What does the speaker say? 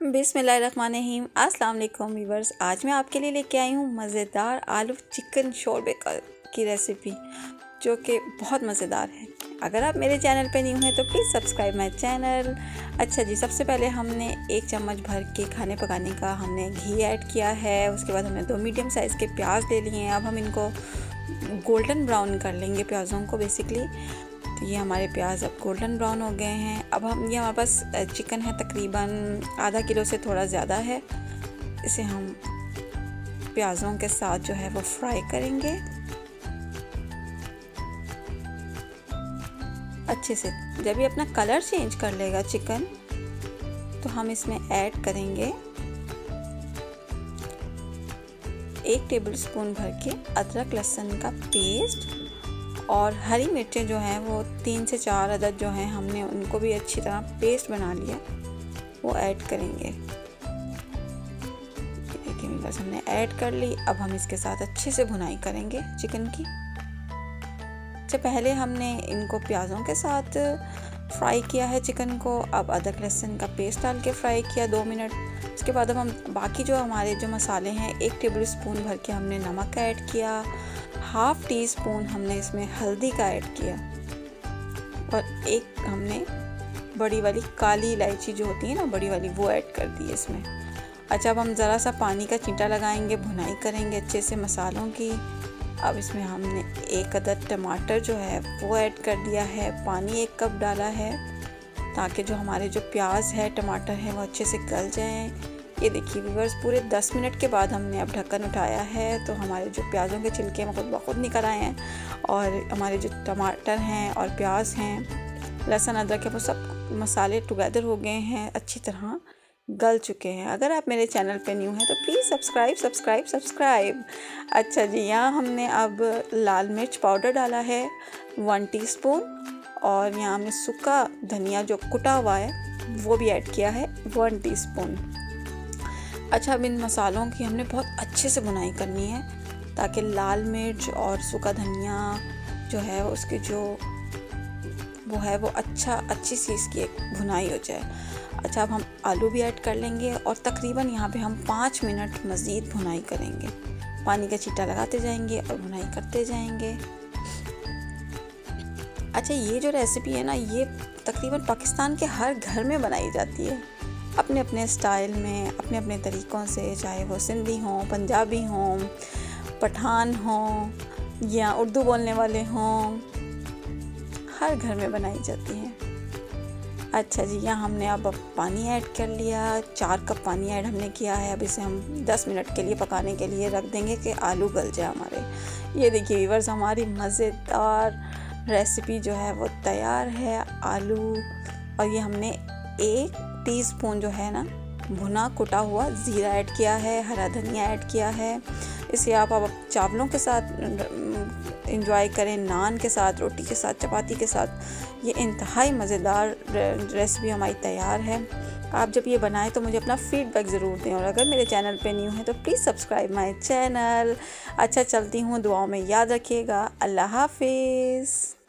बिस्मिल्लाहिर्रहमानिर्रहीम। अस्सलाम वालेकुम व्यूअर्स। आज मैं आपके लिए लेके आई हूँ मज़ेदार आलू चिकन शोरबे की रेसिपी, जो कि बहुत मज़ेदार है। अगर आप मेरे चैनल पे न्यू हैं तो प्लीज़ सब्सक्राइब माय चैनल। अच्छा जी, सबसे पहले हमने 1 चम्मच भर के खाने पकाने का हमने घी ऐड किया है। उसके बाद हमने 2 मीडियम साइज़ के प्याज ले लिए हैं। अब हम इनको गोल्डन ब्राउन कर लेंगे प्याज़ों को बेसिकली। तो ये हमारे प्याज अब गोल्डन ब्राउन हो गए हैं। अब ये हमारे पास चिकन है, तकरीबन आधा किलो से थोड़ा ज़्यादा है। इसे हम प्याज़ों के साथ जो है वो फ्राई करेंगे अच्छे से। जब ये अपना कलर चेंज कर लेगा चिकन, तो हम इसमें ऐड करेंगे 1 टेबलस्पून भर के अदरक लहसुन का पेस्ट, और हरी मिर्चें जो हैं वो 3 से 4 अदद जो हैं, हमने उनको भी अच्छी तरह पेस्ट बना लिया, वो ऐड करेंगे। देखिए बस हमने ऐड कर ली। अब हम इसके साथ अच्छे से भुनाई करेंगे चिकन की। सबसे पहले हमने इनको प्याज़ों के साथ फ्राई किया है चिकन को। अब अदरक लहसुन का पेस्ट डाल के फ्राई किया 2 मिनट। उसके बाद अब हम बाकी जो हमारे जो मसाले हैं, 1 टेबलस्पून भर के हमने नमक ऐड किया, ½ टी स्पून हमने इसमें हल्दी का ऐड किया, और 1 हमने बड़ी वाली काली इलायची जो होती है ना, बड़ी वाली, वो ऐड कर दी इसमें। अच्छा, अब हम ज़रा सा पानी का छींटा लगाएंगे, भुनाई करेंगे अच्छे से मसालों की। अब इसमें हमने 1 अदद टमाटर जो है वो ऐड कर दिया है। पानी 1 कप डाला है, ताकि जो हमारे जो प्याज है, टमाटर है, वो अच्छे से गल जाएं। ये देखिए व्यूअर्स, पूरे 10 मिनट के बाद हमने अब ढक्कन उठाया है, तो हमारे जो प्याज़ों के छिलके हैं खुद ब खुद निकल आए हैं, और हमारे जो टमाटर हैं और प्याज हैं, लहसुन अदरक है, वो सब मसाले टुगेदर हो गए हैं, अच्छी तरह गल चुके हैं। अगर आप मेरे चैनल पे न्यू हैं तो प्लीज़ सब्सक्राइब। अच्छा जी, यहाँ हमने अब लाल मिर्च पाउडर डाला है 1 टीस्पून, और यहाँ हमने सूखा धनिया जो कुटा हुआ है वो भी ऐड किया है 1 टीस्पून। अच्छा, अब इन मसालों की हमने बहुत अच्छे से भुनाई करनी है, ताकि लाल मिर्च और सूखा धनिया जो है उसकी जो वो है वो अच्छी सी इसकी एक भुनाई हो जाए। अच्छा, अब हम आलू भी ऐड कर लेंगे, और तकरीबन यहाँ पे हम 5 मिनट मज़ीद भुनाई करेंगे। पानी का छींटा लगाते जाएंगे और भुनाई करते जाएंगे। अच्छा, ये जो रेसिपी है ना, ये तकरीबन पाकिस्तान के हर घर में बनाई जाती है, अपने अपने स्टाइल में, अपने अपने तरीक़ों से, चाहे वो सिंधी हों, पंजाबी हों, पठान हों या उर्दू बोलने वाले हों, हर घर में बनाई जाती हैं। अच्छा जी, यहाँ हमने अब पानी ऐड कर लिया, 4 कप पानी ऐड हमने किया है। अब इसे हम 10 मिनट के लिए पकाने के लिए रख देंगे कि आलू गल जाए हमारे। ये देखिए व्यूअर्स, हमारी मज़ेदार रेसिपी जो है वो तैयार है, आलू। और ये हमने 1 टीस्पून जो है ना भुना कुटा हुआ ज़ीरा ऐड किया है, हरा धनिया ऐड किया है। इसे आप अब चावलों के साथ एंजॉय करें, नान के साथ, रोटी के साथ, चपाती के साथ। ये इंतहाई मज़ेदार रेसिपी हमारी तैयार है। आप जब ये बनाएं तो मुझे अपना फ़ीडबैक ज़रूर दें, और अगर मेरे चैनल पे न्यू हैं तो प्लीज़ सब्सक्राइब माय चैनल। अच्छा, चलती हूँ, दुआओं में याद रखिएगा। अल्लाह हाफिज़।